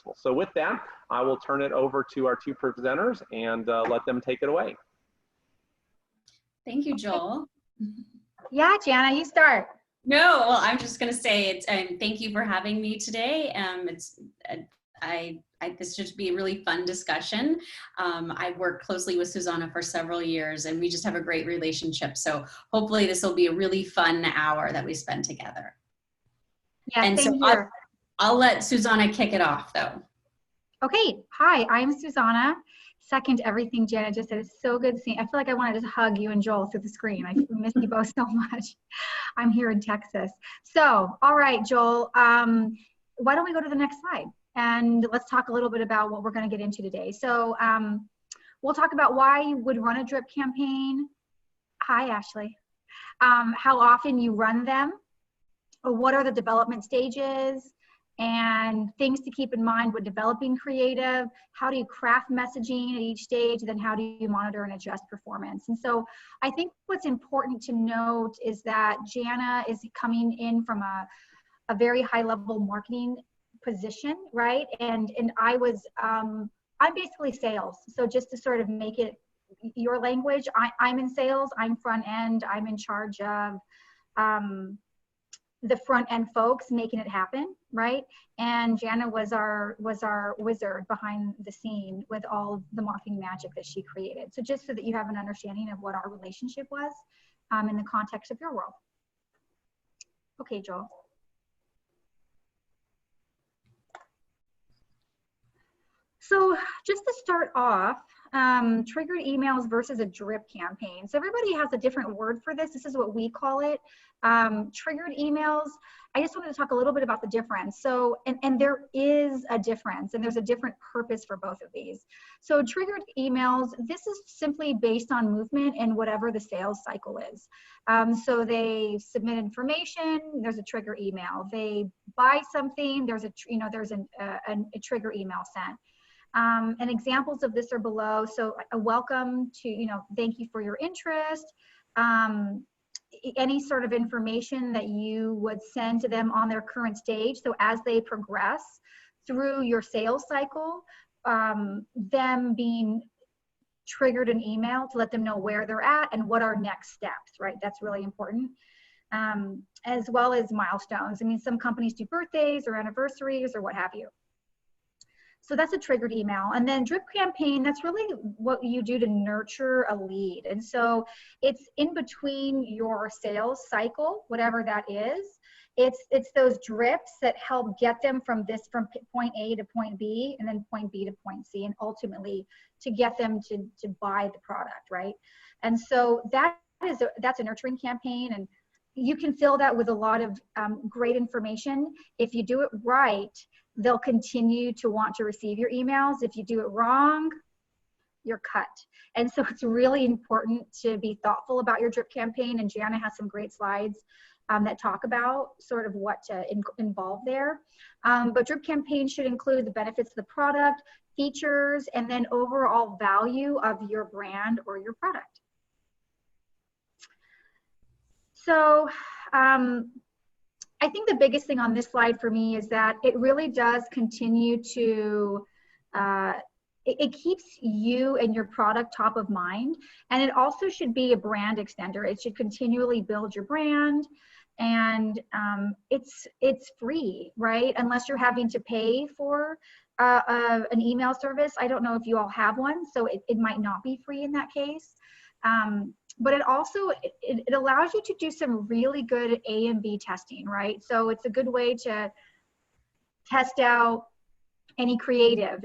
successful. So with that, I will turn it over to our two presenters and let them take it away. Thank you, Joel. Yeah, Jana, you start. No, well, I'm just going to say it's. Thank you for having me today. This should be a really fun discussion. I worked closely with Suzana for several years, and we just have a great relationship. So hopefully, this will be a really fun hour that we spend together. Yeah, and same so here. I'll let Suzana kick it off, though. Okay, hi, I'm Suzana. Second everything Jana just said. It's so good seeing. I feel like I wanted to hug you and Joel through the screen. I miss you both so much. I'm here in Texas. So, all right, Joel, why don't we go to the next slide? And let's talk a little bit about what we're going to get into today. So we'll talk about why you would run a drip campaign. Hi, Ashley. How often you run them, or what are the development stages, and things to keep in mind when developing creative. How do you craft messaging at each stage? Then how do you monitor and adjust performance? And so I think what's important to note is that Jana is coming in from a very high level marketing position, right? And I was, I'm basically sales. So just to sort of make it your language, I'm in sales, I'm front end, I'm in charge of the front end folks making it happen, right? And Jana was our wizard behind the scene with all the marketing magic that she created. So just so that you have an understanding of what our relationship was in the context of your world. Okay, Joel. So just to start off, triggered emails versus a drip campaign. So everybody has a different word for this. This is what we call it. Triggered emails. I just wanted to talk a little bit about the difference. So, and there is a difference, and there's a different purpose for both of these. So triggered emails, this is simply based on movement and whatever the sales cycle is. So they submit information, there's a trigger email. They buy something, there's a trigger email sent. And examples of this are below. So a welcome to, thank you for your interest. Any sort of information that you would send to them on their current stage. So as they progress through your sales cycle, them being triggered an email to let them know where they're at and what are next steps, right? That's really important. As well as milestones. I mean, some companies do birthdays or anniversaries or what have you. So that's a triggered email. And then drip campaign, that's really what you do to nurture a lead. And so it's in between your sales cycle, whatever that is. It's those drips that help get them from point A to point B, and then point B to point C, and ultimately to get them to buy the product, right? And so that's a nurturing campaign, and you can fill that with a lot of great information. If you do it right, they'll continue to want to receive your emails. If you do it wrong, you're cut. And so it's really important to be thoughtful about your drip campaign. And Jana has some great slides that talk about sort of what to involve there. But drip campaign should include the benefits of the product, features, and then overall value of your brand or your product. So, I think the biggest thing on this slide for me is that it really does continue to, it keeps you and your product top of mind. And it also should be a brand extender. It should continually build your brand. And it's free, right? Unless you're having to pay for an email service. I don't know if you all have one, so it might not be free in that case. But it also, it allows you to do some really good A and B testing, right? So it's a good way to test out any creative,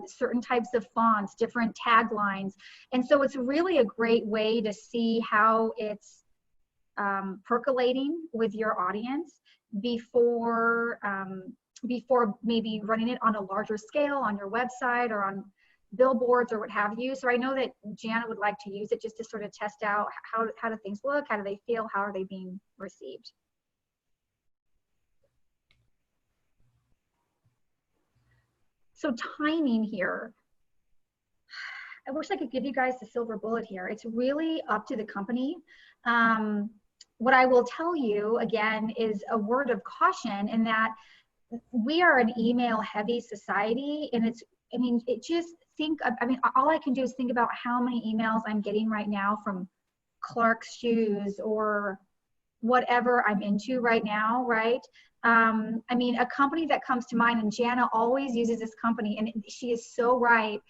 certain types of fonts, different taglines. And so it's really a great way to see how it's percolating with your audience before maybe running it on a larger scale on your website or on billboards or what have you. So I know that Jana would like to use it just to sort of test out how do things look, how do they feel, how are they being received. So timing here, I wish I could give you guys the silver bullet here. It's really up to the company. What I will tell you again is a word of caution in that we are an email heavy society, and it's, I mean, it just I mean, all I can do is think about how many emails I'm getting right now from Clark's Shoes or whatever I'm into right now, right? I mean, a company that comes to mind, and Jana always uses this company, and she is so right.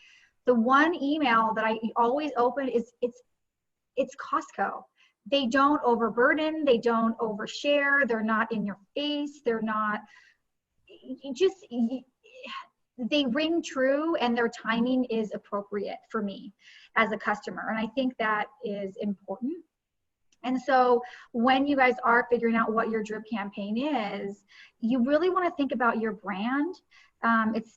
The one email that I always open is it's Costco. They don't overburden, they don't overshare, they're not in your face, they're not, they ring true, and their timing is appropriate for me as a customer. And I think that is important. And so when you guys are figuring out what your drip campaign is, you really want to think about your brand.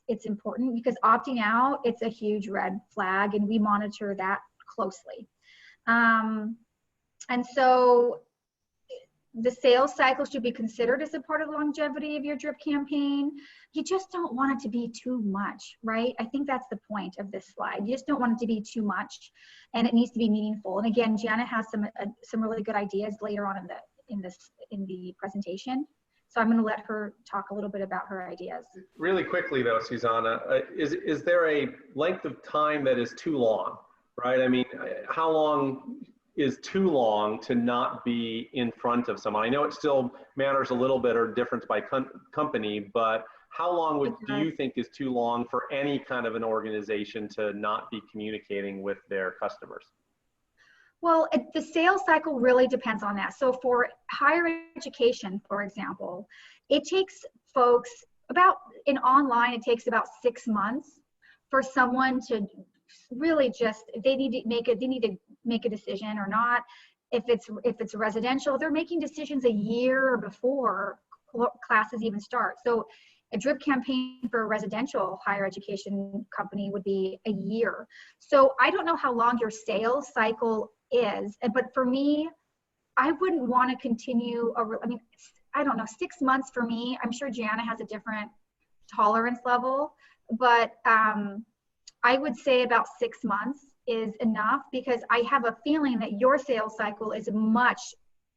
It's important, because opting out, it's a huge red flag, and we monitor that closely. And so the sales cycle should be considered as a part of the longevity of your drip campaign. You just don't want it to be too much, right? I think that's the point of this slide. You just don't want it to be too much, and it needs to be meaningful. And again, Jana has some really good ideas later on in the presentation. So I'm going to let her talk a little bit about her ideas. Really quickly though, Suzana, is there a length of time that is too long, right? I mean, how long is too long to not be in front of someone? I know it still matters a little bit, or difference by company, but how long do you think is too long for any kind of an organization to not be communicating with their customers? Well, the sales cycle really depends on that. So for higher education, for example, it takes folks in online, it takes about 6 months for someone to really just, they need to make a decision or not. If it's residential, they're making decisions a year before classes even start. So a drip campaign for a residential higher education company would be a year. So I don't know how long your sales cycle is, but for me, I wouldn't want to continue, I mean, I don't know, 6 months for me. I'm sure Jana has a different tolerance level, but I would say about 6 months is enough, because I have a feeling that your sales cycle is much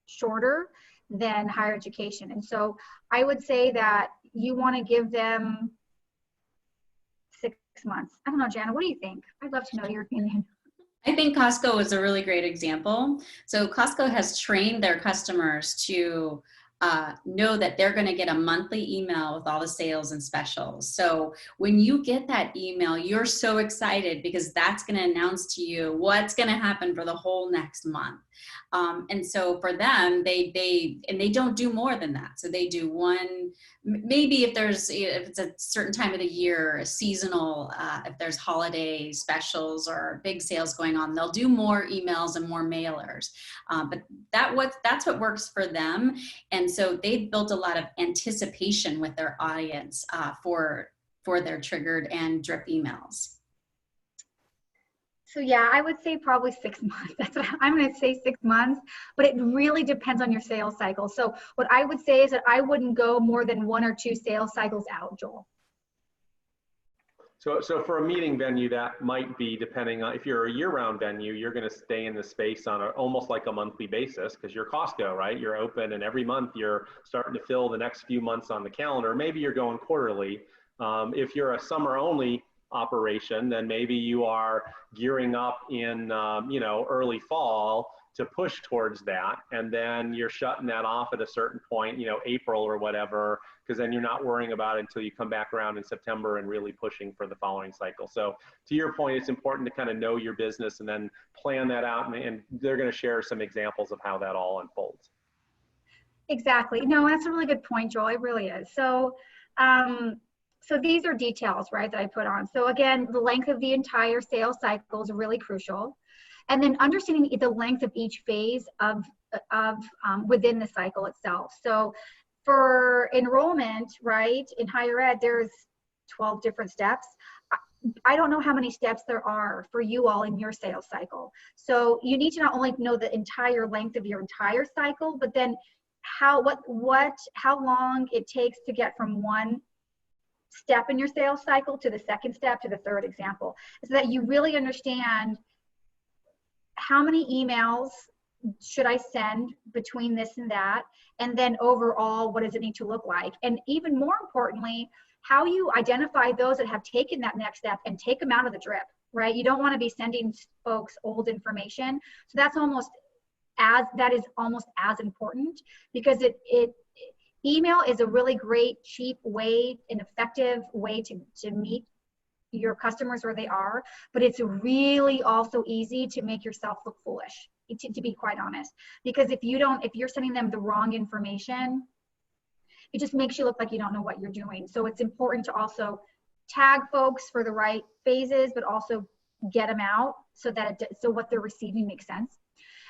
shorter than higher education. And so I would say that you want to give them 6 months. I don't know, Jana, what do you think? I'd love to know your opinion. I think Costco is a really great example. So Costco has trained their customers to know that they're going to get a monthly email with all the sales and specials. So when you get that email, you're so excited, because that's going to announce to you what's going to happen for the whole next month. And so for them, they don't do more than that. So they do one, maybe if it's a certain time of the year, seasonal, if there's holiday specials or big sales going on, they'll do more emails and more mailers. But that's what works for them. And so they've built a lot of anticipation with their audience for their triggered and drip emails. So yeah, I would say probably 6 months. That's what I'm going to say, 6 months, but it really depends on your sales cycle. So what I would say is that I wouldn't go more than 1 or 2 sales cycles out, Joel. So for a meeting venue, that might be, depending on, if you're a year-round venue, you're going to stay in the space on almost like a monthly basis, because you're Costco, right? You're open, and every month you're starting to fill the next few months on the calendar. Maybe you're going quarterly. If you're a summer-only operation, then maybe you are gearing up in early fall to push towards that, and then you're shutting that off at a certain point, April or whatever, because then you're not worrying about it until you come back around in September and really pushing for the following cycle. So to your point, it's important to kind of know your business and then plan that out, and they're going to share some examples of how that all unfolds. Exactly. No, that's a really good point, Joel. It really is. So so these are details, right, that I put on. So again, the length of the entire sales cycle is really crucial. And then understanding the length of each phase of within the cycle itself. So for enrollment, right, in higher ed, there's 12 different steps. I don't know how many steps there are for you all in your sales cycle. So you need to not only know the entire length of your entire cycle, but then how long it takes to get from one step in your sales cycle to the second step to the third example, so that you really understand how many emails should I send between this and that? And then overall, what does it need to look like? And even more importantly, how you identify those that have taken that next step and take them out of the drip, right? You don't want to be sending folks old information. So that is almost as important, because email is a really great, cheap way, an effective way to meet your customers where they are, but it's really also easy to make yourself look foolish, to be quite honest, because if you're sending them the wrong information, it just makes you look like you don't know what you're doing. So it's important to also tag folks for the right phases, but also get them out so that so what they're receiving makes sense.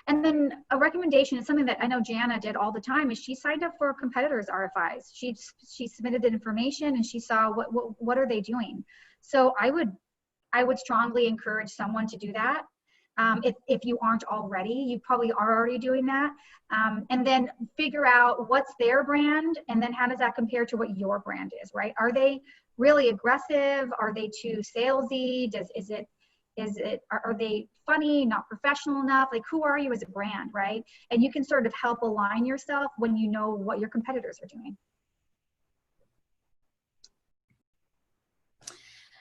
And then a recommendation is something that I know Jana did all the time, is she signed up for competitors' RFIs. She submitted the information and she saw what are they doing. So I would strongly encourage someone to do that. If you aren't already, you probably are already doing that. And then figure out what's their brand, and then how does that compare to what your brand is, right? Are they really aggressive? Are they too salesy? Are they funny, not professional enough? Like, who are you as a brand, right? And you can sort of help align yourself when you know what your competitors are doing.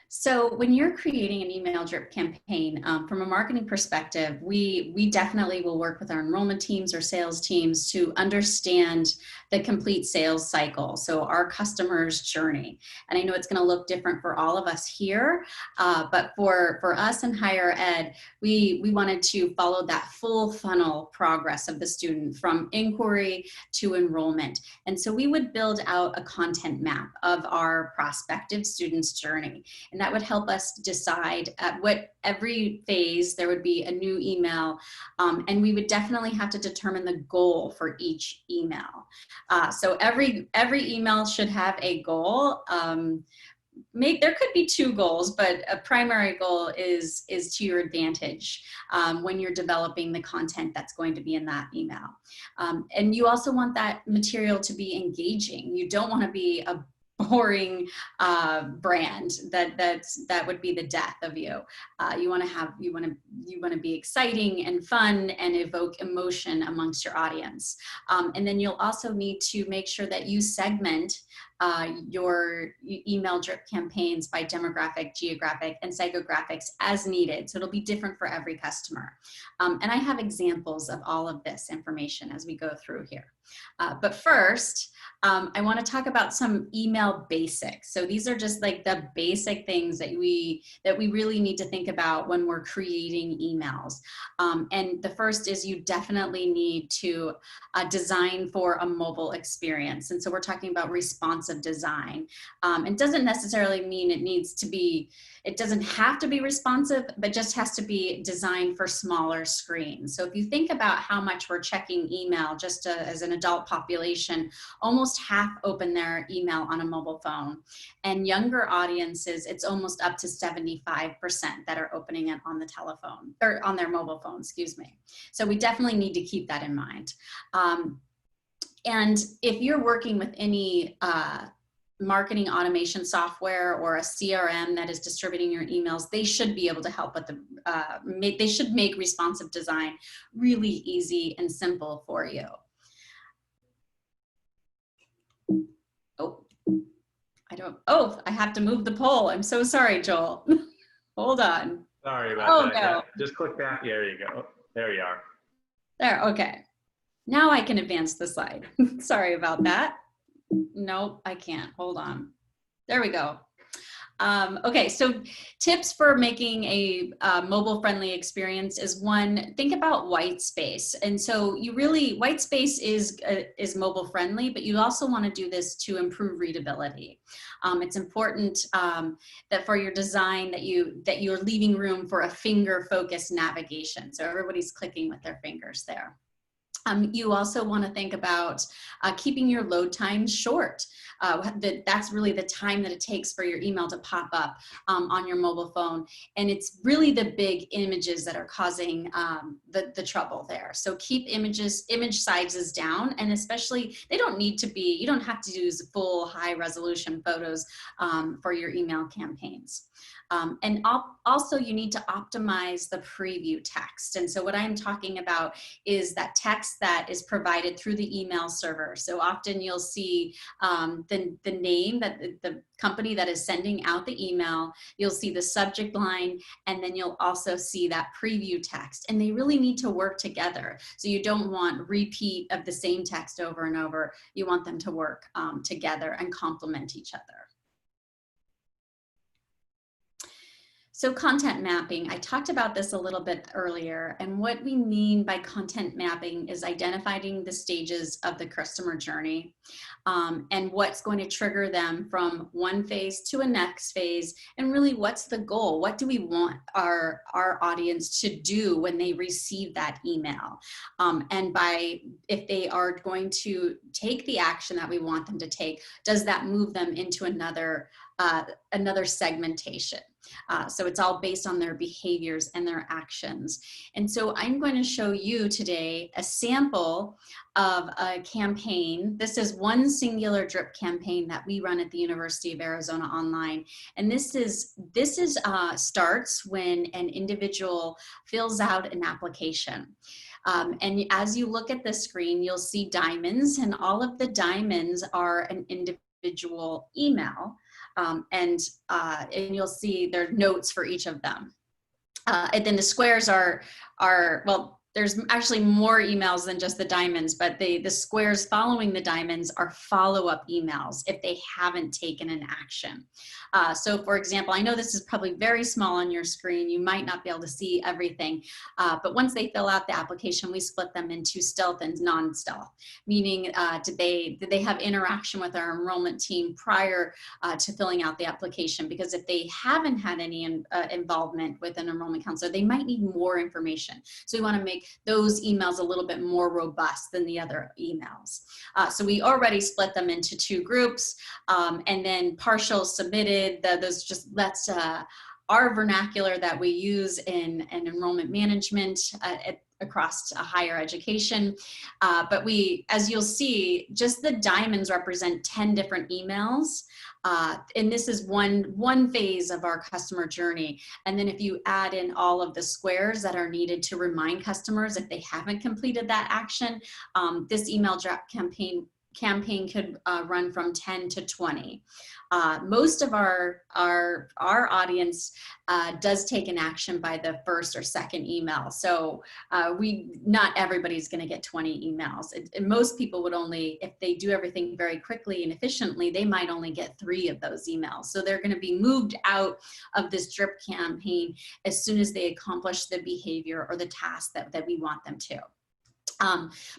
So when you're creating an email drip campaign, from a marketing perspective, we definitely will work with our enrollment teams or sales teams to understand the complete sales cycle. So our customer's journey. And I know it's going to look different for all of us here, but for us in higher ed, we wanted to follow that full funnel progress of the student from inquiry to enrollment. And so we would build out a content map of our prospective student's journey. And that would help us decide at what every phase there would be a new email, and we would definitely have to determine the goal for each email. So every email should have a goal. There could be two goals, but a primary goal is to your advantage when you're developing the content that's going to be in that email. And you also want that material to be engaging. You don't want to be a boring brand that would be the death of you. You want to be exciting and fun and evoke emotion amongst your audience. And then you'll also need to make sure that you segment your email drip campaigns by demographic, geographic, and psychographics as needed. So it'll be different for every customer. And I have examples of all of this information as we go through here. But first, I want to talk about some email basics. So these are just like the basic things that we really need to think about when we're creating emails. And the first is you definitely need to design for a mobile experience. And so we're talking about responsive design. It doesn't necessarily mean it doesn't have to be responsive, but just has to be designed for smaller screens. So if you think about how much we're checking email just as an adult population, almost half open their email on a mobile phone. And younger audiences, it's almost up to 75% that are opening it on the telephone, or on their mobile phone, excuse me. So we definitely need to keep that in mind. And if you're working with any marketing automation software or a CRM that is distributing your emails, they should be able to help with they should make responsive design really easy and simple for you. I have to move the poll. I'm so sorry, Joel. Hold on. Sorry about that. No. Yeah, just click that. There you go. There you are. There, okay. Now I can advance the slide. Sorry about that. Nope, I can't. Hold on. There we go. Okay, so tips for making a mobile-friendly experience is one, think about white space. And so white space is mobile-friendly, but you also want to do this to improve readability. It's important that for your design that you're leaving room for a finger-focused navigation. So everybody's clicking with their fingers there. You also want to think about keeping your load times short. That's really the time that it takes for your email to pop up on your mobile phone. And it's really the big images that are causing the trouble there. So keep image sizes down, and especially they don't need to be, you don't have to use full high resolution photos for your email campaigns. And also you need to optimize the preview text. And so what I'm talking about is that text that is provided through the email server. So often you'll see the name, that the company that is sending out the email, you'll see the subject line, and then you'll also see that preview text. And they really need to work together. So you don't want repeat of the same text over and over. You want them to work together and complement each other. So content mapping, I talked about this a little bit earlier, and what we mean by content mapping is identifying the stages of the customer journey and what's going to trigger them from one phase to a next phase, and really what's the goal? What do we want our audience to do when they receive that email? And if they are going to take the action that we want them to take, does that move them into another segmentation? So it's all based on their behaviors and their actions. And so I'm going to show you today a sample of a campaign. This is one singular drip campaign that we run at the University of Arizona online. And this starts when an individual fills out an application. And as you look at the screen, you'll see diamonds, and all of the diamonds are an individual email. And you'll see there are notes for each of them. And then the squares are well, there's actually more emails than just the diamonds, but the squares following the diamonds are follow-up emails if they haven't taken an action. So for example, I know this is probably very small on your screen. You might not be able to see everything, but once they fill out the application, we split them into stealth and non-stealth, meaning did they have interaction with our enrollment team prior to filling out the application? Because if they haven't had any involvement with an enrollment counselor, they might need more information. So we want to make those emails a little bit more robust than the other emails. So we already split them into two groups, and then partial submitted, that's our vernacular that we use in enrollment management across higher education. But as you'll see, just the diamonds represent 10 different emails. And this is one phase of our customer journey. And then if you add in all of the squares that are needed to remind customers if they haven't completed that action, this email drop campaign could run from 10 to 20. Most of our audience does take an action by the first or second email. So not everybody's going to get 20 emails. And most people would only, if they do everything very quickly and efficiently, they might only get 3 of those emails. So they're going to be moved out of this drip campaign as soon as they accomplish the behavior or the task that we want them to.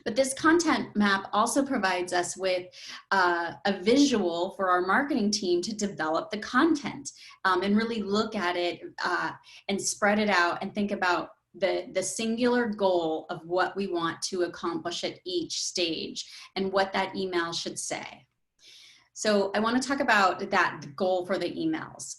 But this content map also provides us with a visual for our marketing team to develop the content and really look at it and spread it out and think about the singular goal of what we want to accomplish at each stage and what that email should say. So I want to talk about that goal for the emails.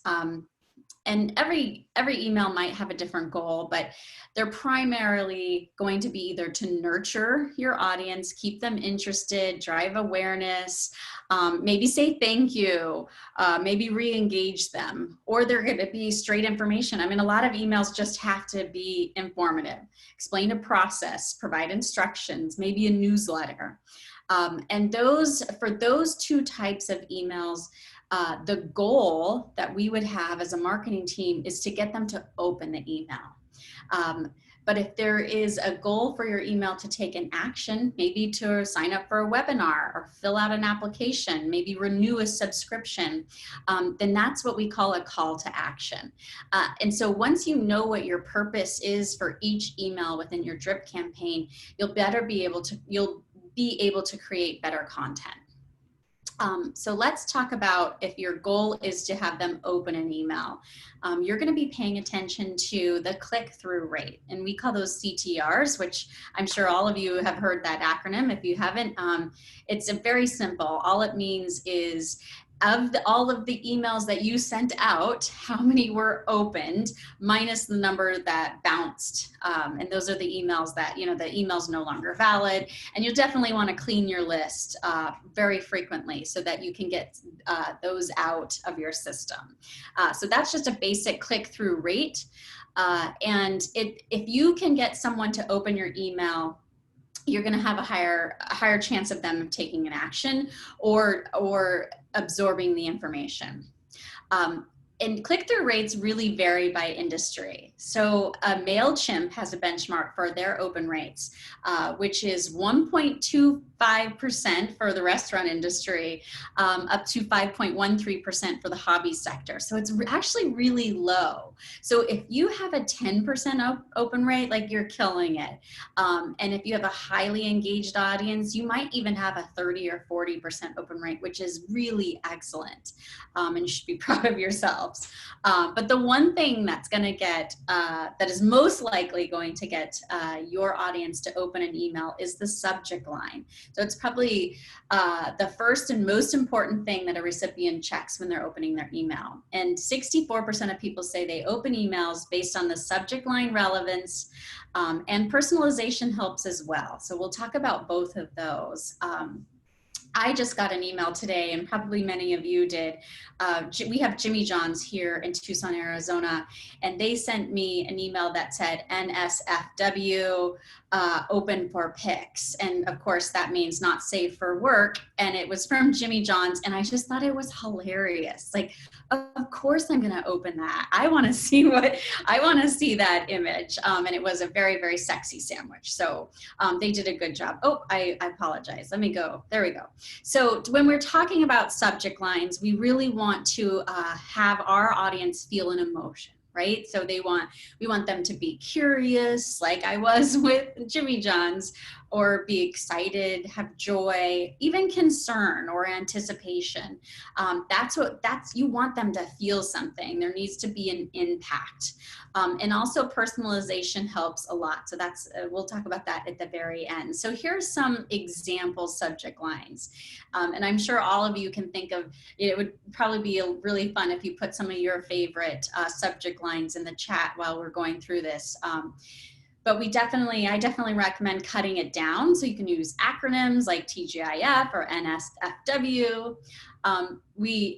And every email might have a different goal, but they're primarily going to be either to nurture your audience, keep them interested, drive awareness, maybe say thank you, maybe re-engage them, or they're going to be straight information. I mean, a lot of emails just have to be informative, explain a process, provide instructions, maybe a newsletter. And for those 2 types of emails, the goal that we would have as a marketing team is to get them to open the email. But if there is a goal for your email to take an action, maybe to sign up for a webinar or fill out an application, maybe renew a subscription, then that's what we call a call to action. And so once you know what your purpose is for each email within your drip campaign, you'll be able to create better content. So let's talk about if your goal is to have them open an email. You're going to be paying attention to the click-through rate, and we call those CTRs, which I'm sure all of you have heard that acronym. If you haven't, it's very simple. All it means is all of the emails that you sent out, how many were opened minus the number that bounced. And those are the emails that, the email's no longer valid. And you'll definitely want to clean your list very frequently so that you can get those out of your system. So that's just a basic click-through rate. And if you can get someone to open your email, you're going to have a higher chance of them taking an action or absorbing the information. And click-through rates really vary by industry. So MailChimp has a benchmark for their open rates, which is 1.25% for the restaurant industry, up to 5.13% for the hobby sector. So it's actually really low. So if you have a 10% open rate, like, you're killing it. And if you have a highly engaged audience, you might even have a 30 or 40% open rate, which is really excellent. And you should be proud of yourselves. But the one thing that's going to get, that is most likely going to get your audience to open an email is the subject line. So it's probably the first and most important thing that a recipient checks when they're opening their email. And 64% of people say they open emails based on the subject line relevance, and personalization helps as well. So we'll talk about both of those. I just got an email today, and probably many of you did. We have Jimmy John's here in Tucson, Arizona, and they sent me an email that said NSFW, open for pics. And of course that means not safe for work. And it was from Jimmy John's, and I just thought it was hilarious. Like, of course I'm gonna open that. I wanna see that image. And it was a very, very sexy sandwich. So they did a good job. Oh, I apologize. Let me go. There we go. So when we're talking about subject lines, we really want to have our audience feel an emotion, right? So we want them to be curious, like I was with Jimmy John's, or be excited, have joy, even concern or anticipation. You want them to feel something. There needs to be an impact. And also personalization helps a lot. So we'll talk about that at the very end. So here's some example subject lines. And I'm sure all of you can think of, it would probably be really fun if you put some of your favorite subject lines in the chat while we're going through this. But I definitely recommend cutting it down. So you can use acronyms like TGIF or NSFW. We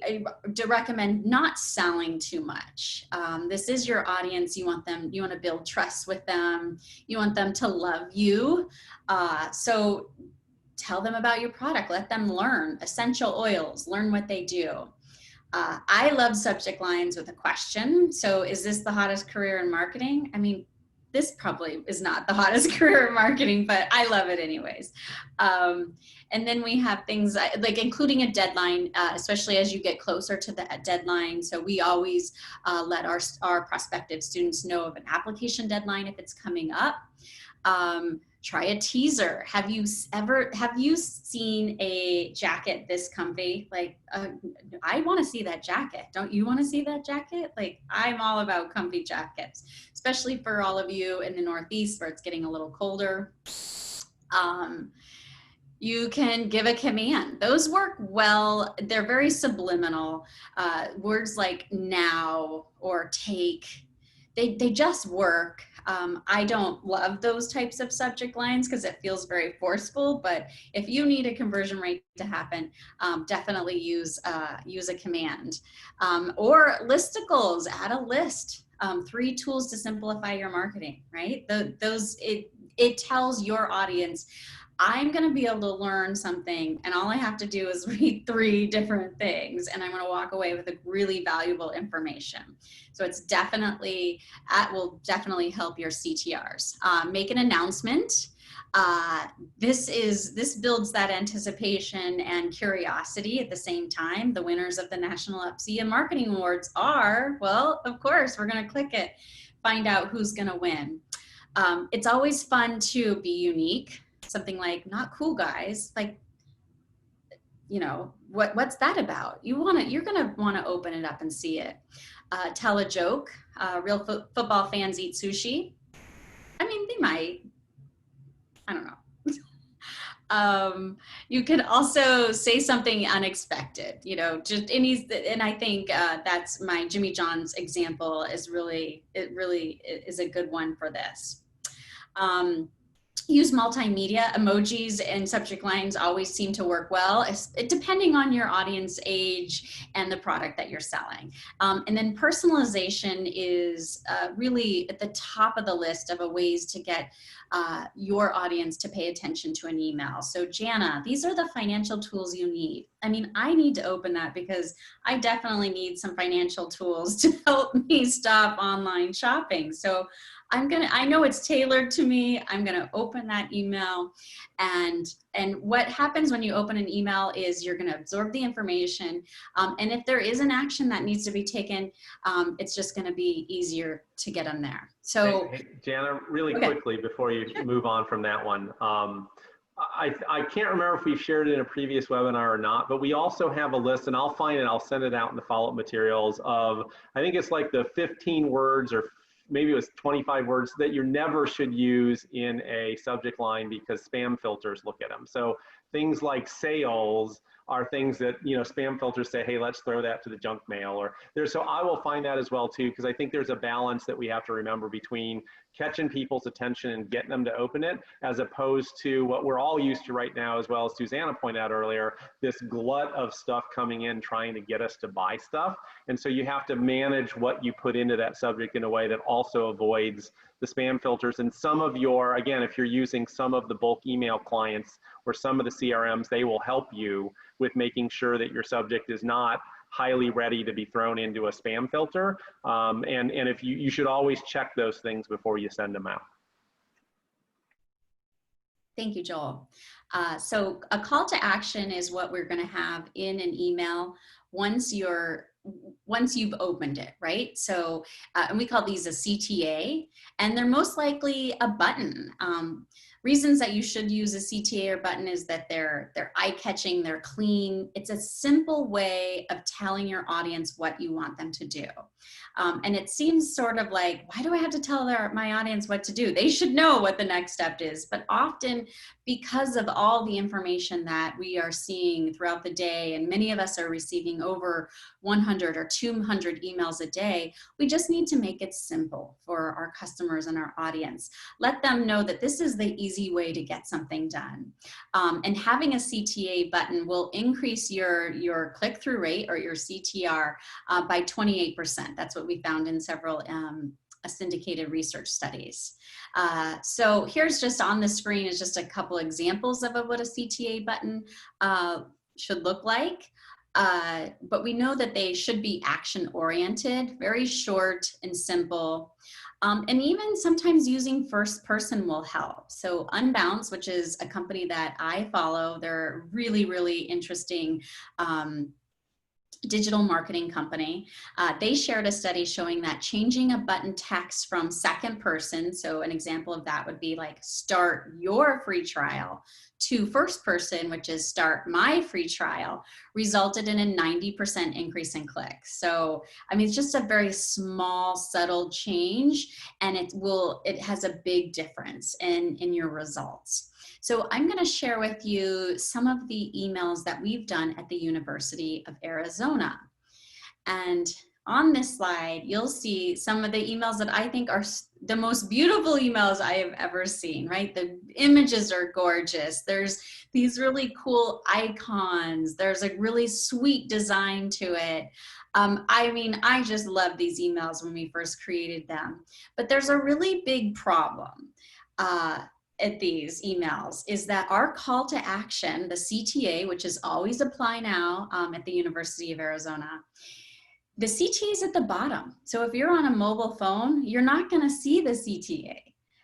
recommend not selling too much. This is your audience. You want to build trust with them. You want them to love you. So tell them about your product. Let them learn essential oils, learn what they do. I love subject lines with a question. So is this the hottest career in marketing? I mean, this probably is not the hottest career in marketing, but I love it anyways. And then we have things like including a deadline, especially as you get closer to the deadline. So we always let our prospective students know of an application deadline if it's coming up. Try a teaser. Have you seen a jacket this comfy? Like, I want to see that jacket. Don't you want to see that jacket? Like, I'm all about comfy jackets, especially for all of you in the Northeast where it's getting a little colder. You can give a command. Those work well. They're very subliminal. Words like now or take, they just work. I don't love those types of subject lines because it feels very forceful, but if you need a conversion rate to happen, definitely use a command. Or listicles, add a list. 3 tools to simplify your marketing, right? It tells your audience, I'm going to be able to learn something, and all I have to do is read 3 different things, and I'm going to walk away with a really valuable information. So it's will definitely help your CTRs. Make an announcement. This builds that anticipation and curiosity at the same time. The winners of the National Upsy and Marketing Awards are, well, of course, we're going to click it, find out who's going to win. It's always fun to be unique. Something like, not cool guys, like, you know, what's that about? You're gonna want to open it up and see it. Tell a joke. Real football fans eat sushi. I mean, they might. I don't know. You can also say something unexpected, you know, just any, and I think that's my Jimmy John's example is really, it really is a good one for this. Use multimedia. Emojis and subject lines always seem to work well, depending on your audience age and the product that you're selling. And then personalization is really at the top of the list of ways to get your audience to pay attention to an email. So Jana, these are the financial tools you need. I mean, I need to open that because I definitely need some financial tools to help me stop online shopping. So I know it's tailored to me. I'm gonna open that email, and what happens when you open an email is you're gonna absorb the information, and if there is an action that needs to be taken, it's just gonna be easier to get them there. So, hey, Jana, really quickly before you move on from that one, I can't remember if we've shared it in a previous webinar or not, but we also have a list, and I'll find it, I'll send it out in the follow-up materials of, I think it's like the 15 words or maybe it was 25 words that you never should use in a subject line because spam filters look at them. So things like sales are things that, you know, spam filters say, hey, let's throw that to the junk mail, or there's, so I will find that as well too, because I think there's a balance that we have to remember between catching people's attention and getting them to open it, as opposed to what we're all used to right now, as well as Suzana pointed out earlier, this glut of stuff coming in trying to get us to buy stuff. And so you have to manage what you put into that subject in a way that also avoids the spam filters. And some of your, again, if you're using some of the bulk email clients or some of the CRMs, they will help you with making sure that your subject is not highly ready to be thrown into a spam filter. And if you should always check those things before you send them out. Thank you, Joel. So a call to action is what we're going to have in an email once you've opened it, right? So, and we call these a CTA, and they're most likely a button. Reasons that you should use a CTA or button is that they're eye-catching, they're clean. It's a simple way of telling your audience what you want them to do. And it seems sort of like, why do I have to tell my audience what to do? They should know what the next step is. But often, because of all the information that we are seeing throughout the day, and many of us are receiving over 100 or 200 emails a day, we just need to make it simple for our customers and our audience. Let them know that this is the easy way to get something done. And having a CTA button will increase your click-through rate, or your CTR, by 28%. That's what we found in several syndicated research studies. So here's just on the screen is just a couple examples of what a CTA button should look like. But we know that they should be action-oriented, very short and simple. And even sometimes using first person will help. So Unbounce, which is a company that I follow, they're really, really interesting digital marketing company. They shared a study showing that changing a button text from second person, so an example of that would be like start your free trial, to first person, which is start my free trial, resulted in a 90% increase in clicks. So, I mean, it's just a very small, subtle change, and it has a big difference in your results. So I'm going to share with you some of the emails that we've done at the University of Arizona. And on this slide, you'll see some of the emails that I think are the most beautiful emails I have ever seen, right? The images are gorgeous. There's these really cool icons. There's a really sweet design to it. I mean, I just love these emails when we first created them. But there's a really big problem at these emails, is that our call to action, the CTA, which is always apply now at the University of Arizona, the CTA is at the bottom. So if you're on a mobile phone, you're not going to see the CTA.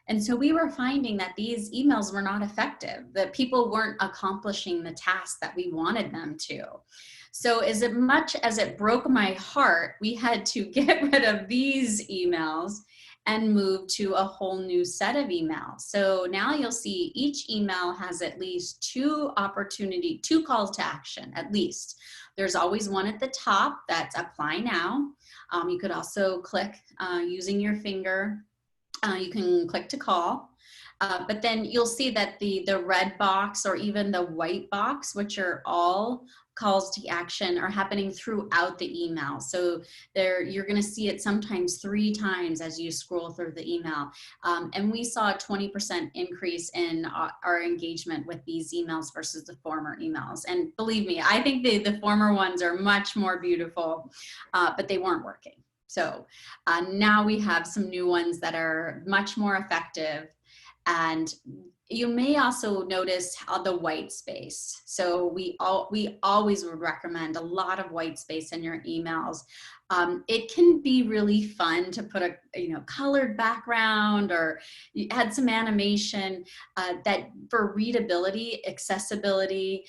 And so we were finding that these emails were not effective, that people weren't accomplishing the task that we wanted them to. So as much as it broke my heart, we had to get rid of these emails and move to a whole new set of emails. So now you'll see each email has at least two calls to action, at least. There's always one at the top that's apply now. You could also click using your finger. You can click to call. But then you'll see that the red box or even the white box, which are all calls to action, are happening throughout the email. So you're going to see it sometimes 3 times as you scroll through the email. And we saw a 20% increase in our engagement with these emails versus the former emails. And believe me, I think the former ones are much more beautiful, but they weren't working. So now we have some new ones that are much more effective. And you may also notice the white space. So we always would recommend a lot of white space in your emails. It can be really fun to put a colored background or add some animation that for readability, accessibility,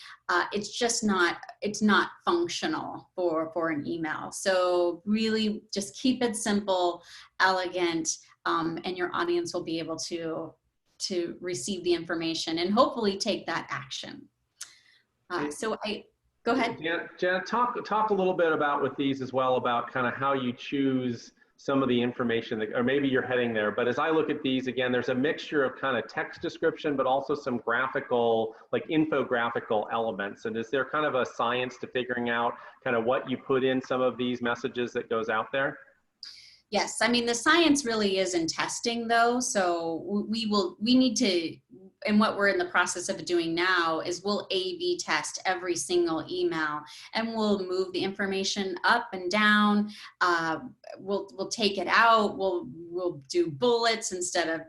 it's not functional for an email. So really just keep it simple, elegant, and your audience will be able to receive the information and hopefully take that action. Go ahead. Jana, talk a little bit about with these as well about kind of how you choose some of the information or maybe you're heading there. But as I look at these, again, there's a mixture of kind of text description, but also some graphical, like infographical elements. And is there kind of a science to figuring out kind of what you put in some of these messages that goes out there? Yes, I mean, the science really is in testing though. So we need to, and what we're in the process of doing now is we'll A/B test every single email and we'll move the information up and down. We'll take it out. We'll do bullets instead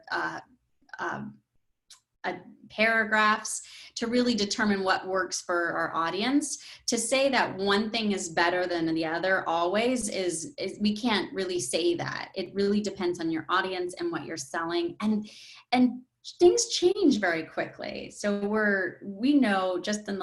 of paragraphs to really determine what works for our audience. To say that one thing is better than the other always is we can't really say that. It really depends on your audience and what you're selling, and things change very quickly. So we know just in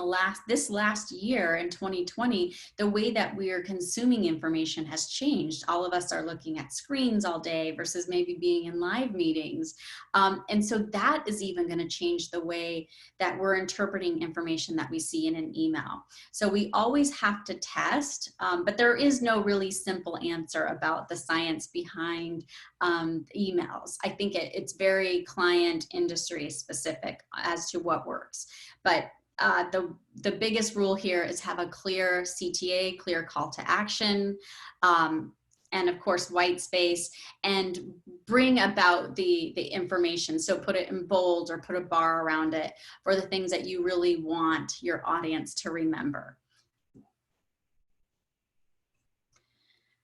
this last year in 2020, the way that we are consuming information has changed. All of us are looking at screens all day versus maybe being in live meetings. And so that is even going to change the way that we're interpreting information that we see in an email. So we always have to test, but there is no really simple answer about the science behind emails. I think it's very client industry specific as to what works. But the biggest rule here is have a clear CTA, clear call to action, and of course white space, and bring about the information. So put it in bold or put a bar around it for the things that you really want your audience to remember.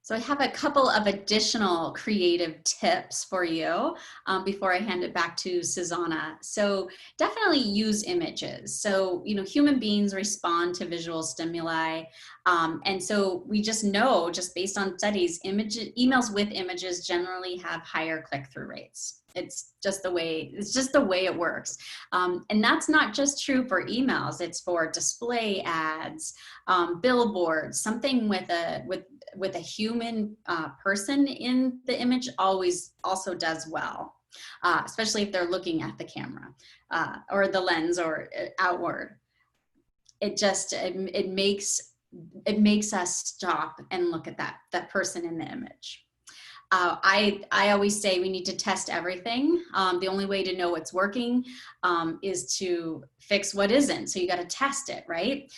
So I have a couple of additional creative tips for you before I hand it back to Suzana. So definitely use images. So, human beings respond to visual stimuli. And so we just know, just based on studies, emails with images generally have higher click-through rates. It's just the way it works. And that's not just true for emails. It's for display ads, billboards, something with a human person in the image always also does well, especially if they're looking at the camera or the lens or outward. It makes us stop and look at that person in the image. I always say we need to test everything. The only way to know what's working is to fix what isn't. So you got to test it, right?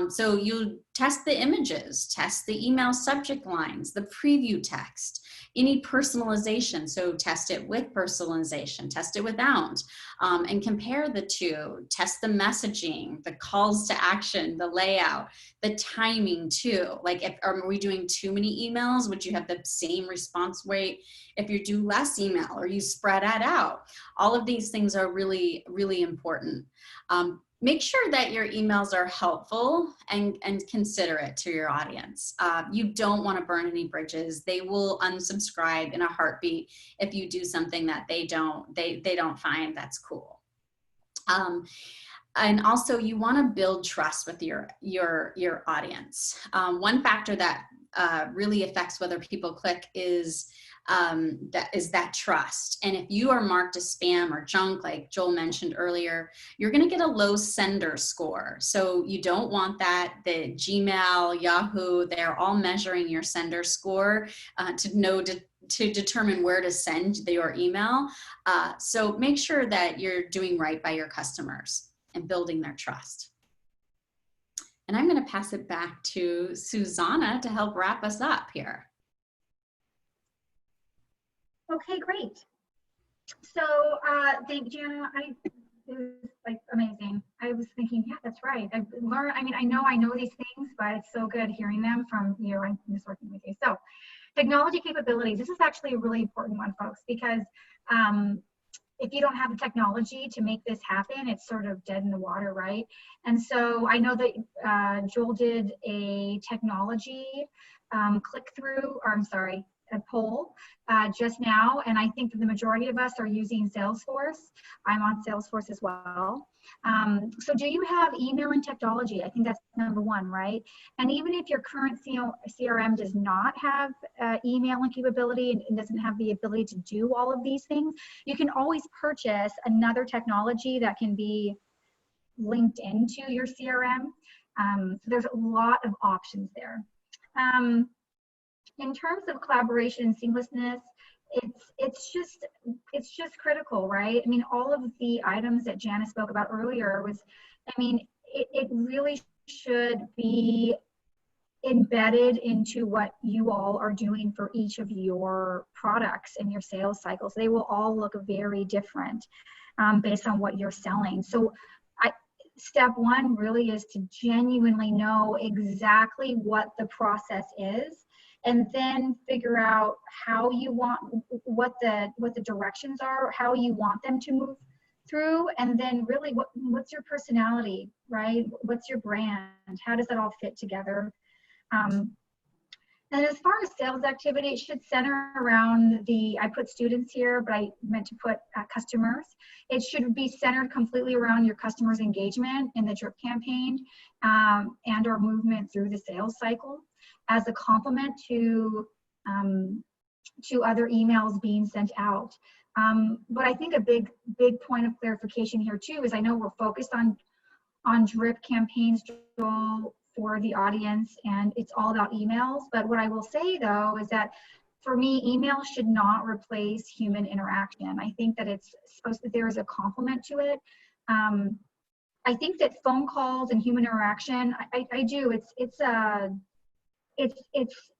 So you test the images, test the email subject lines, the preview text, any personalization. So test it with personalization, test it without, and compare the two. Test the messaging, the calls to action, the layout, the timing too. Like, are we doing too many emails? Would you have the same response rate if you do less email or you spread that out? All of these things are really, really important. Make sure that your emails are helpful and considerate to your audience. You don't want to burn any bridges. They will unsubscribe in a heartbeat if you do something that they don't find that's cool. And also, you want to build trust with your audience. One factor that really affects whether people click is that trust. And if you are marked as spam or junk, like Joel mentioned earlier, you're going to get a low sender score. So you don't want that. The Gmail, Yahoo, they're all measuring your sender score to determine where to send your email. So make sure that you're doing right by your customers and building their trust. And I'm going to pass it back to Suzana to help wrap us up here. Okay, great. So thank you, Jana. It was like amazing. I was thinking, yeah, that's right. I've learned, I mean, I know these things, but it's so good hearing them from you and just working with you. So technology capabilities, this is actually a really important one, folks, because if you don't have the technology to make this happen, it's sort of dead in the water, right? And so I know that Joel did a technology a poll just now, and I think that the majority of us are using Salesforce. I'm on Salesforce as well. So do you have email and technology? I think that's number one, right? And even if your current CRM does not have email and capability and doesn't have the ability to do all of these things, you can always purchase another technology that can be linked into your CRM. So there's a lot of options there. In terms of collaboration and seamlessness, it's just critical, right? I mean, all of the items that Jana spoke about earlier it really should be embedded into what you all are doing for each of your products and your sales cycles. They will all look very different based on what you're selling. So step one really is to genuinely know exactly what the process is, and then figure out how you want, what the directions are, how you want them to move through, and then really what's your personality, right? What's your brand? How does that all fit together? And as far as sales activity, it should center around I put students here, but I meant to put customers. It should be centered completely around your customers' engagement in the drip campaign and or movement through the sales cycle as a complement to other emails being sent out. But I think a big point of clarification here too is I know we're focused on drip campaigns for the audience, and it's all about emails. But what I will say though is that for me, email should not replace human interaction. I think that there is a complement to it. I think that phone calls and human interaction, I do.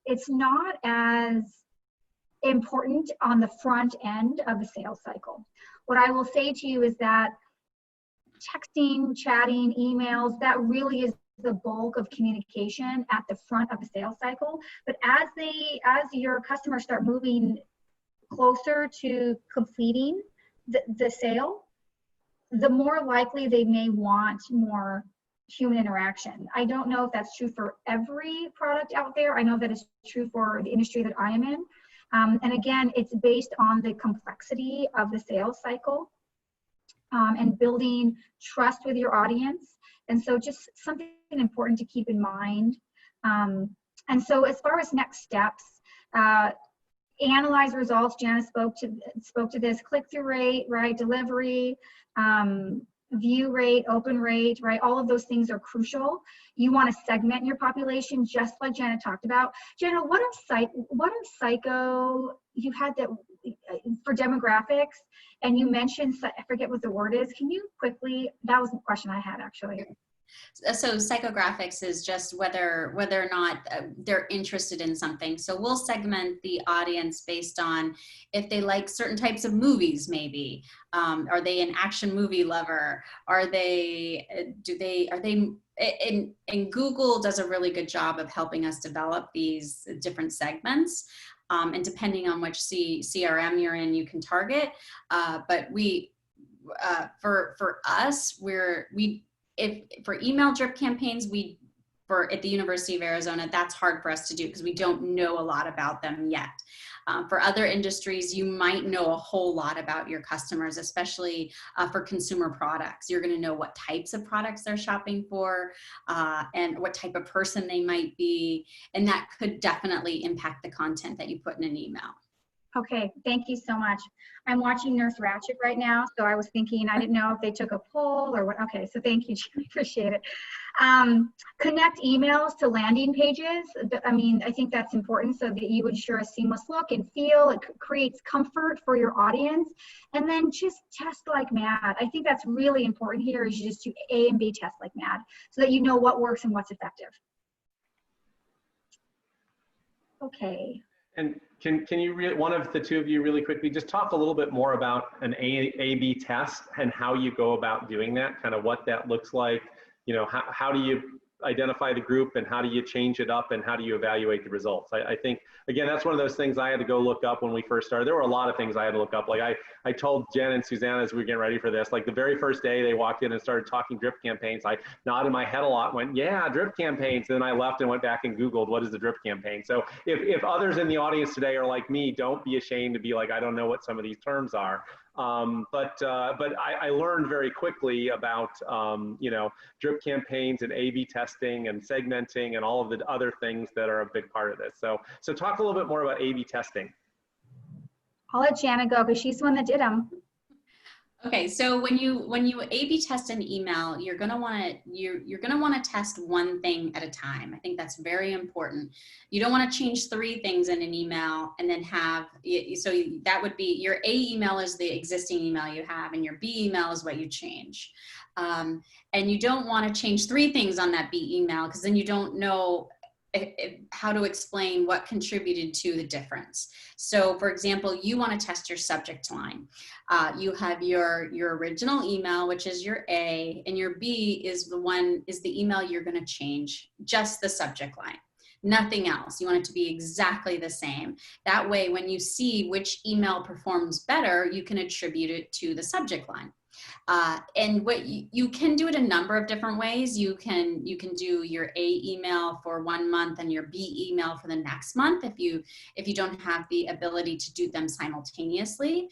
It's not as important on the front end of the sales cycle. What I will say to you is that texting, chatting, emails, that really is the bulk of communication at the front of the sales cycle. But as your customers start moving closer to completing the sale, the more likely they may want more human interaction. I don't know if that's true for every product out there. I know that it's true for the industry that I am in. And again, it's based on the complexity of the sales cycle and building trust with your audience. And so just something important to keep in mind. And so as far as next steps, analyze results. Jana spoke to this. Click-through rate, right? Delivery, view rate, open rate, right? All of those things are crucial. You want to segment your population, just like Jana talked about. Jana, what are psycho? You had that for demographics, and you mentioned, I forget what the word is. Can you quickly? That was the question I had actually. So psychographics is just whether or not they're interested in something. So we'll segment the audience based on if they like certain types of movies, maybe. Are they an action movie lover? And Google does a really good job of helping us develop these different segments. And depending on which CRM you're in, you can target. But for us, for email drip campaigns, at the University of Arizona, that's hard for us to do because we don't know a lot about them yet. For other industries, you might know a whole lot about your customers, especially for consumer products. You're going to know what types of products they're shopping for and what type of person they might be. And that could definitely impact the content that you put in an email. Okay, thank you so much. I'm watching Nurse Ratched right now, so I was thinking, I didn't know if they took a poll or what. Okay, so thank you, Jen, appreciate it. Connect emails to landing pages. I mean, I think that's important so that you ensure a seamless look and feel. It creates comfort for your audience. And then just test like mad. I think that's really important here is you just do A and B test like mad so that you know what works and what's effective. Okay. And can you, one of the two of you really quickly, just talk a little bit more about an A/B test and how you go about doing that, kind of what that looks like, you know, how do you identify the group and how do you change it up and how do you evaluate the results? I think, again, that's one of those things I had to go look up when we first started. There were a lot of things I had to look up. Like I told Jen and Suzana as we were getting ready for this, like the very first day they walked in and started talking drip campaigns, I nodded my head a lot and went, yeah, drip campaigns. Then I left and went back and Googled what is the drip campaign. So if others in the audience today are like me, don't be ashamed to be like, I don't know what some of these terms are. But I learned very quickly about, you know, drip campaigns and A/B testing and segmenting and all of the other things that are a big part of this. So talk a little bit more about A/B testing. I'll let Jana go because she's the one that did them. Okay, so when you A/B test an email, you're gonna want to test one thing at a time. I think that's very important. You don't want to change 3 things in an email and then have that would be your A email is the existing email you have, and your B email is what you change. And you don't want to change 3 things on that B email because then you don't know how to explain what contributed to the difference. So for example, you want to test your subject line. You have your original email, which is your A, and your B is the email you're going to change, just the subject line. Nothing else. You want it to be exactly the same. That way, when you see which email performs better, you can attribute it to the subject line. And what you can do it a number of different ways. You can do your A email for 1 month and your B email for the next month if you don't have the ability to do them simultaneously.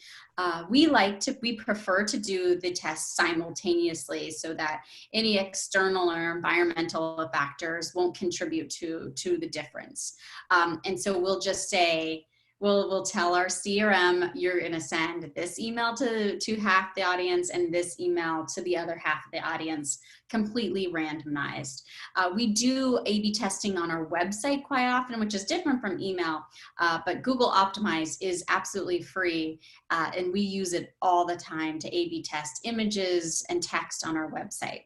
We prefer to do the test simultaneously so that any external or environmental factors won't contribute to the difference. And so we'll just say, we'll tell our CRM, you're going to send this email to half the audience and this email to the other half of the audience, completely randomized. We do A/B testing on our website quite often, which is different from email, but Google Optimize is absolutely free, and we use it all the time to A/B test images and text on our website.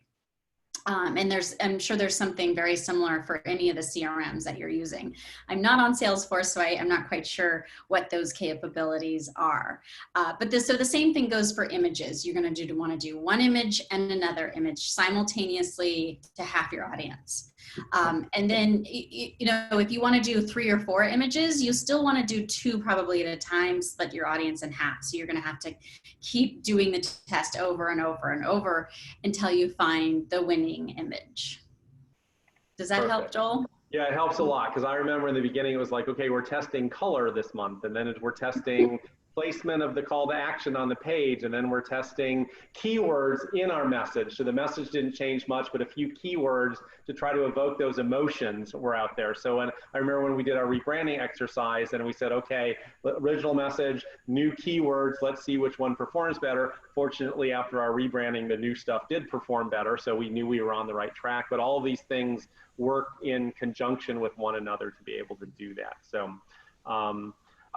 And I'm sure there's something very similar for any of the CRMs that you're using. I'm not on Salesforce, so I'm not quite sure what those capabilities are. So the same thing goes for images. You're going to want to do one image and another image simultaneously to half your audience. And then, you know, if you want to do 3 or 4 images, you still want to do 2 probably at a time, split your audience in half. So you're going to have to keep doing the test over and over and over until you find the winning image. Does that help, Joel? Yeah, it helps a lot because I remember in the beginning it was like, okay, we're testing color this month, and then we're testing placement of the call to action on the page, and then we're testing keywords in our message. So the message didn't change much, but a few keywords to try to evoke those emotions were out there. So when I remember when we did our rebranding exercise and we said, okay, original message, new keywords, let's see which one performs better. Fortunately, after our rebranding, the new stuff did perform better, so we knew we were on the right track. But all of these things work in conjunction with one another to be able to do that. So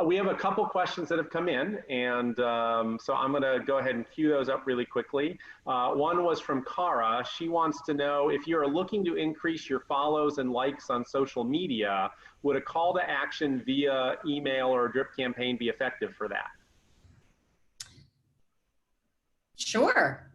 we have a couple questions that have come in, and so I'm going to go ahead and queue those up really quickly. One was from Cara. She wants to know if you're looking to increase your follows and likes on social media, would a call to action via email or a drip campaign be effective for that? Sure.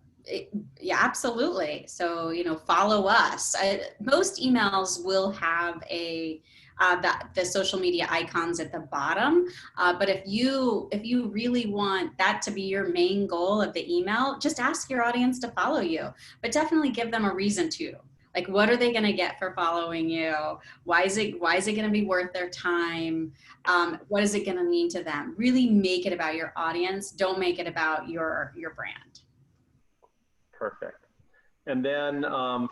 Yeah, absolutely. So, you know, follow us. Most emails will have the social media icons at the bottom. But if you really want that to be your main goal of the email, just ask your audience to follow you, but definitely give them a reason to. Like, what are they going to get for following you? Why is it going to be worth their time? What is it going to mean to them? Really make it about your audience. Don't make it about your brand. Perfect. And then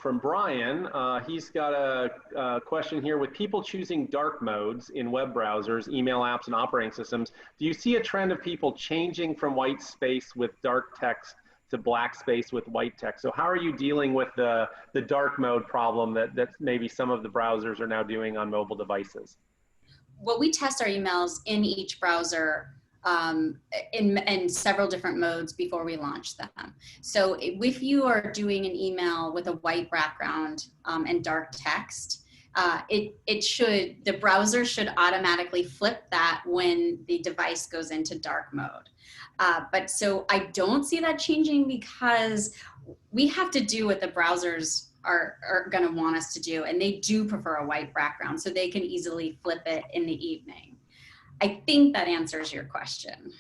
from Brian, he's got a question here. With people choosing dark modes in web browsers, email apps, and operating systems, do you see a trend of people changing from white space with dark text to black space with white text? So how are you dealing with the dark mode problem that maybe some of the browsers are now doing on mobile devices? Well, we test our emails in each browser in several different modes before we launch them. So if you are doing an email with a white background and dark text, the browser should automatically flip that when the device goes into dark mode. But so I don't see that changing because we have to do what the browsers are going to want us to do, and they do prefer a white background, so they can easily flip it in the evening. I think that answers your question.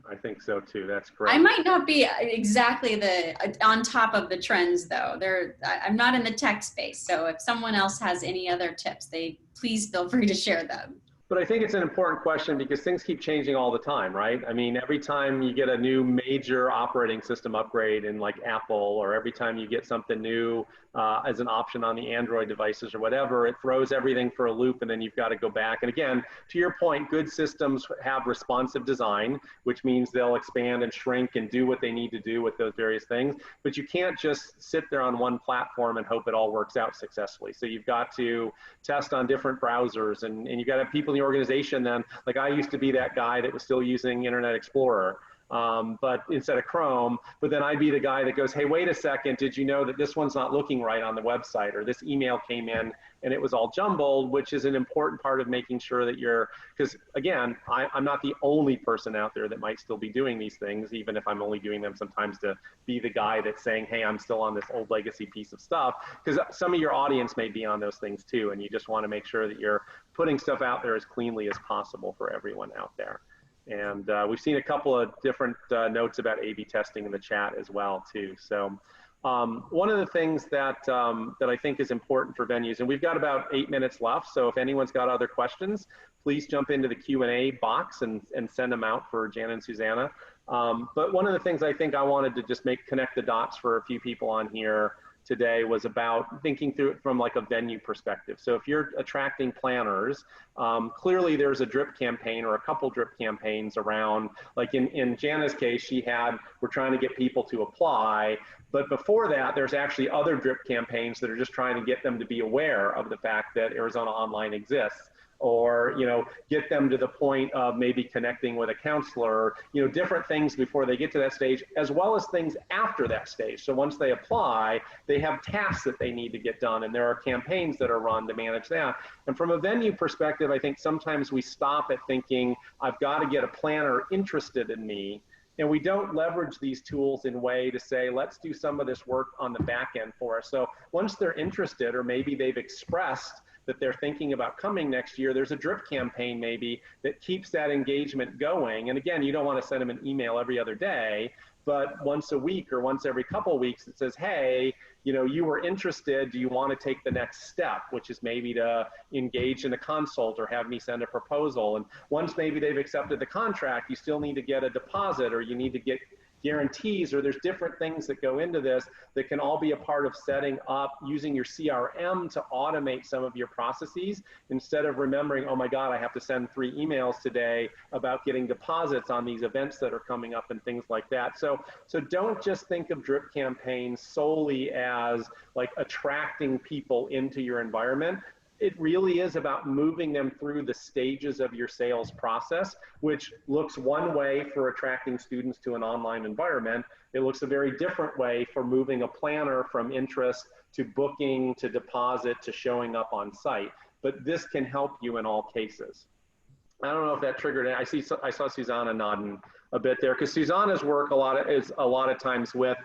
I think so too. That's great. I might not be exactly on top of the trends though. I'm not in the tech space, so if someone else has any other tips, please feel free to share them. But I think it's an important question because things keep changing all the time, right? I mean, every time you get a new major operating system upgrade in like Apple, or every time you get something new as an option on the Android devices or whatever, it throws everything for a loop, and then you've got to go back. And again, to your point, good systems have responsive design, which means they'll expand and shrink and do what they need to do with those various things. But you can't just sit there on one platform and hope it all works out successfully. So you've got to test on different browsers, and you've got to have people in the organization then, like I used to be that guy that was still using Internet Explorer, but instead of Chrome, but then I'd be the guy that goes, hey, wait a second, did you know that this one's not looking right on the website, or this email came in and it was all jumbled, which is an important part of making sure that because again, I'm not the only person out there that might still be doing these things, even if I'm only doing them sometimes to be the guy that's saying, hey, I'm still on this old legacy piece of stuff, because some of your audience may be on those things too, and you just want to make sure that you're putting stuff out there as cleanly as possible for everyone out there. And we've seen a couple of different notes about A/B testing in the chat as well too. So one of the things that I think is important for venues, and we've got about 8 minutes left, so if anyone's got other questions, please jump into the Q&A box and send them out for Jana and Suzana. But one of the things I think I wanted to just connect the dots for a few people on here today was about thinking through it from like a venue perspective. So if you're attracting planners, clearly there's a drip campaign or a couple drip campaigns around, like in Jana's case, we're trying to get people to apply, but before that, there's actually other drip campaigns that are just trying to get them to be aware of the fact that Arizona Online exists, or get them to the point of maybe connecting with a counselor, different things before they get to that stage, as well as things after that stage. So once they apply, they have tasks that they need to get done, and there are campaigns that are run to manage that. And from a venue perspective, I think sometimes we stop at thinking, I've got to get a planner interested in me, and we don't leverage these tools in a way to say, let's do some of this work on the back end for us. So once they're interested, or maybe they've expressed that they're thinking about coming next year, there's a drip campaign maybe that keeps that engagement going. And again, you don't want to send them an email every other day, but once a week or once every couple of weeks, it says, hey, you were interested, do you want to take the next step, which is maybe to engage in a consult or have me send a proposal. And once maybe they've accepted the contract, you still need to get a deposit, or you need to get guarantees, or there's different things that go into this that can all be a part of setting up, using your CRM to automate some of your processes, instead of remembering, oh my God, I have to send 3 emails today about getting deposits on these events that are coming up and things like that. So don't just think of drip campaigns solely as like attracting people into your environment. It really is about moving them through the stages of your sales process, which looks one way for attracting students to an online environment. It looks a very different way for moving a planner from interest to booking to deposit to showing up on site. But this can help you in all cases. I don't know if that triggered it. I saw Suzana nodding a bit there, because Suzana's work is a lot of times with,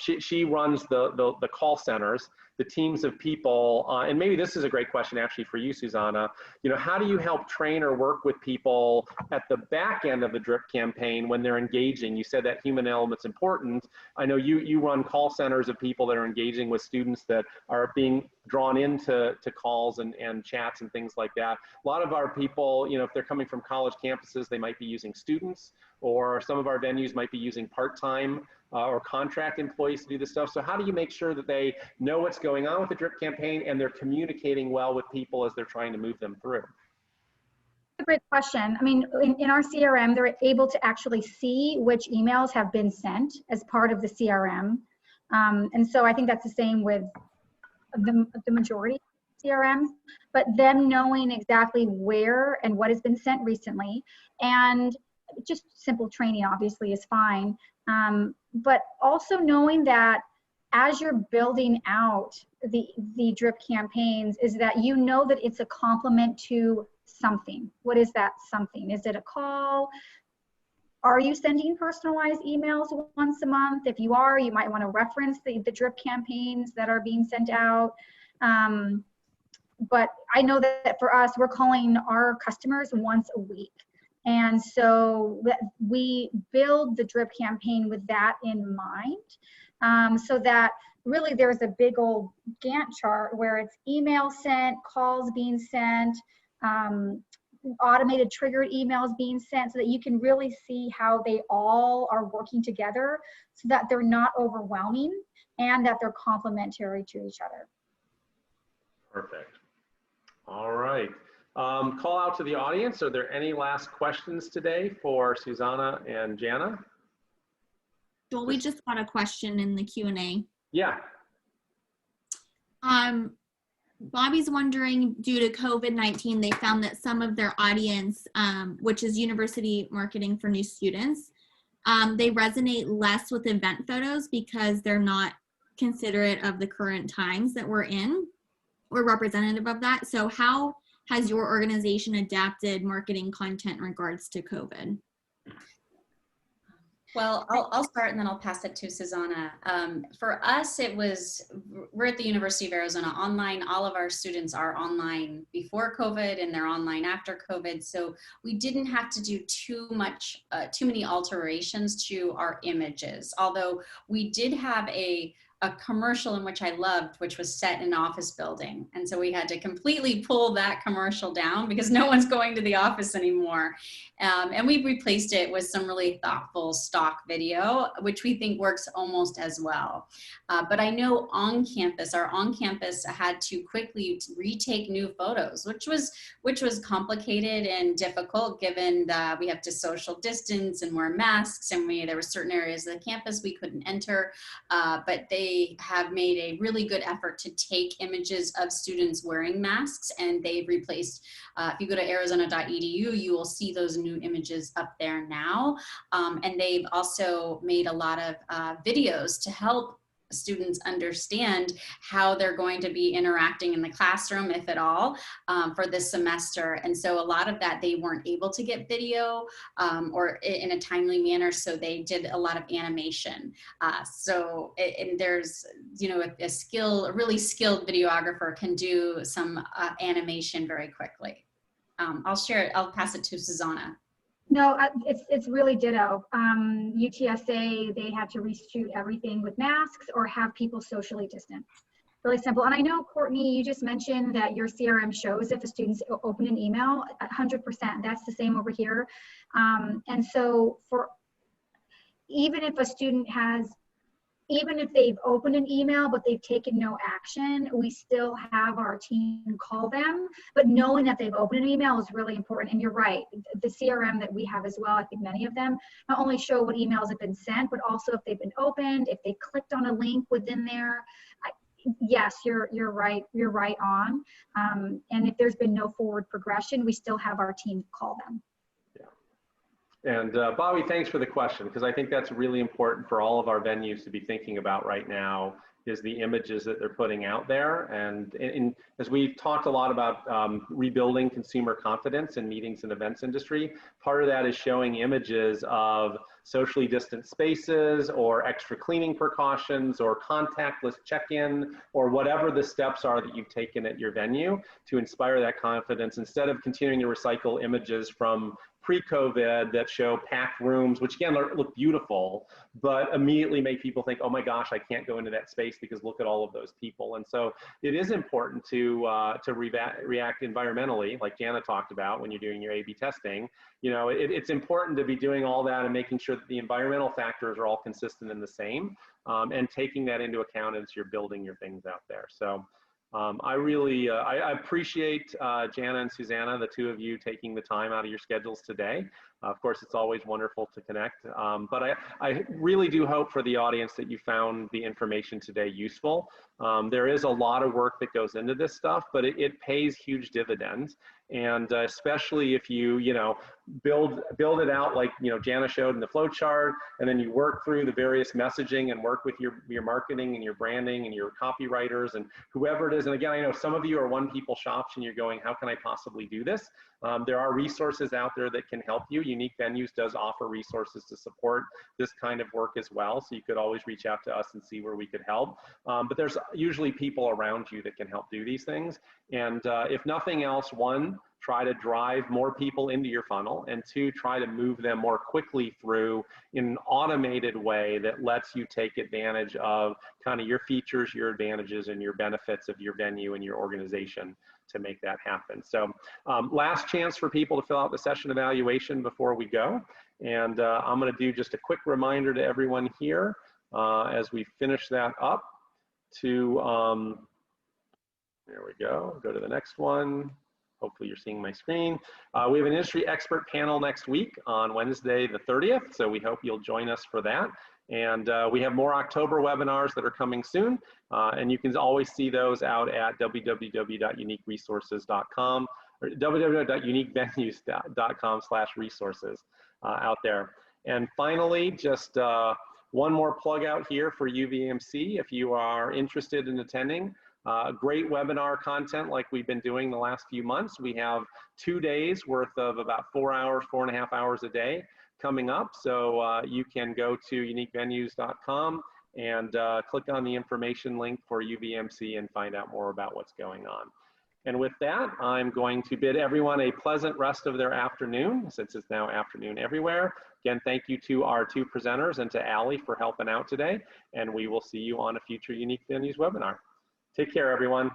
she runs the call centers, the teams of people, and maybe this is a great question actually for you, Suzana. How do you help train or work with people at the back end of the drip campaign when they're engaging? You said that human element's important. I know you run call centers of people that are engaging with students that are being drawn into calls and chats and things like that. A lot of our people, if they're coming from college campuses, they might be using students, or some of our venues might be using part-time or contract employees to do this stuff. So how do you make sure that they know what's going on with the drip campaign and they're communicating well with people as they're trying to move them through? A great question. I mean, in our CRM, they're able to actually see which emails have been sent as part of the CRM. And so I think that's the same with the majority of CRMs, but them knowing exactly where and what has been sent recently, and just simple training obviously is fine. But also knowing that as you're building out the drip campaigns, is that you know that it's a complement to something. What is that something? Is it a call? Are you sending personalized emails once a month? If you are, you might want to reference the drip campaigns that are being sent out. But I know that for us, we're calling our customers once a week. And so we build the drip campaign with that in mind, so that really there's a big old Gantt chart where it's email sent, calls being sent, automated triggered emails being sent, so that you can really see how they all are working together so that they're not overwhelming and that they're complementary to each other. Perfect. All right. Call out to the audience. Are there any last questions today for Suzana and Jana? Well, we just got a question in the Q&A. Yeah. Bobby's wondering, due to COVID-19, they found that some of their audience, which is university marketing for new students, they resonate less with event photos because they're not considerate of the current times that we're in or representative of that. So how has your organization adapted marketing content in regards to COVID? Well, I'll start and then I'll pass it to Suzana. For us, we're at the University of Arizona online. All of our students are online before COVID and they're online after COVID. So we didn't have to do too many alterations to our images. Although we did have a commercial in which I loved, which was set in an office building. And so we had to completely pull that commercial down because no one's going to the office anymore. And we replaced it with some really thoughtful stock video, which we think works almost as well. But I know our on-campus had to quickly retake new photos, which was complicated and difficult given that we have to social distance and wear masks, and there were certain areas of the campus we couldn't enter, but they have made a really good effort to take images of students wearing masks, and they've replaced, if you go to arizona.edu, you will see those new images up there now. And they've also made a lot of videos to help students understand how they're going to be interacting in the classroom, if at all, for this semester. And so a lot of that, they weren't able to get video or in a timely manner, so they did a lot of animation. And there's, a really skilled videographer can do some animation very quickly. I'll pass it to Suzana. No, it's really ditto. UTSA, they had to reshoot everything with masks or have people socially distant. Really simple. And I know, Courtney, you just mentioned that your CRM shows if a student's open an email, 100%. That's the same over here. And so even if a student even if they've opened an email, but they've taken no action, we still have our team call them. But knowing that they've opened an email is really important. And you're right, the CRM that we have as well, I think many of them not only show what emails have been sent, but also if they've been opened, if they clicked on a link within there. Yes, you're right. You're right on. And if there's been no forward progression, we still have our team call them. And Bobby, thanks for the question, because I think that's really important for all of our venues to be thinking about right now, is the images that they're putting out there. And as we've talked a lot about rebuilding consumer confidence in meetings and events industry, part of that is showing images of socially distant spaces or extra cleaning precautions or contactless check-in or whatever the steps are that you've taken at your venue to inspire that confidence, instead of continuing to recycle images from pre-COVID that show packed rooms, which again look beautiful, but immediately make people think, oh my gosh, I can't go into that space because look at all of those people. And so it is important to react environmentally, like Jana talked about when you're doing your A/B testing. You know, it's important to be doing all that and making sure that the environmental factors are all consistent and the same, and taking that into account as you're building your things out there. So I really I appreciate Jana and Suzana, the two of you, taking the time out of your schedules today. Of course, it's always wonderful to connect, but I really do hope for the audience that you found the information today useful. There is a lot of work that goes into this stuff, but it pays huge dividends. And especially if you build it out like Jana showed in the flow chart, and then you work through the various messaging and work with your marketing and your branding and your copywriters and whoever it is. And again, I know some of you are one-people shops and you're going, how can I possibly do this? There are resources out there that can help you. Unique Venues does offer resources to support this kind of work as well, so you could always reach out to us and see where we could help. But there's usually people around you that can help do these things. And if nothing else, one, try to drive more people into your funnel, and two, try to move them more quickly through in an automated way that lets you take advantage of kind of your features, your advantages, and your benefits of your venue and your organization to make that happen. So last chance for people to fill out the session evaluation before we go. And I'm going to do just a quick reminder to everyone here as we finish that up to, there we go to the next one. Hopefully you're seeing my screen. We have an industry expert panel next week on Wednesday the 30th, so we hope you'll join us for that. And we have more October webinars that are coming soon, and you can always see those out at www.uniqueresources.com or www.uniquevenues.com/resources out there. And finally, just one more plug out here for UVMC. If you are interested in attending, great webinar content like we've been doing the last few months. We have 2 days worth of about 4 hours, 4.5 hours a day coming up. So you can go to uniquevenues.com and click on the information link for UVMC and find out more about what's going on. And with that, I'm going to bid everyone a pleasant rest of their afternoon, since it's now afternoon everywhere. Again, thank you to our two presenters and to Allie for helping out today. And we will see you on a future Unique Venues webinar. Take care, everyone.